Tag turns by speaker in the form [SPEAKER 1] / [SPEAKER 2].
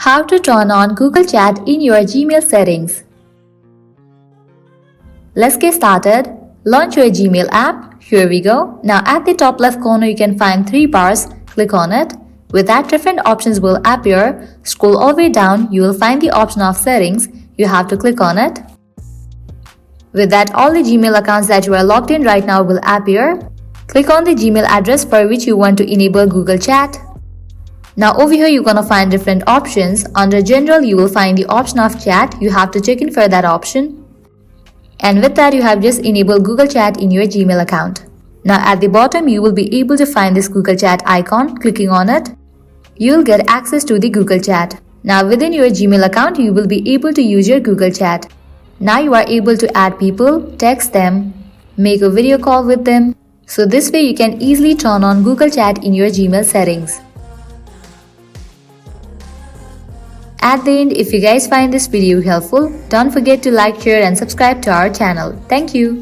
[SPEAKER 1] How to turn on Google Chat in your Gmail settings. Let's get started. Launch your Gmail app. Here we go. Now at the top left corner you can find 3 bars. Click on it. With that, different options will appear. Scroll all the way down. You will find the option of settings. You have to click on it. With that, all the Gmail accounts that you are logged in right now will appear. Click on the Gmail address for which you want to enable Google Chat. Now over here you're gonna find different options. Under General you will find the option of chat. You have to check in for that option. And with that you have just enabled Google Chat in your Gmail account. Now at the bottom you will be able to find this Google Chat icon. Clicking on it, you'll get access to the Google Chat. Now within your Gmail account you will be able to use your Google Chat. Now you are able to add people, text them, make a video call with them. So this way you can easily turn on Google Chat in your Gmail settings. At the end, if you guys find this video helpful, don't forget to like, share and subscribe to our channel. Thank you.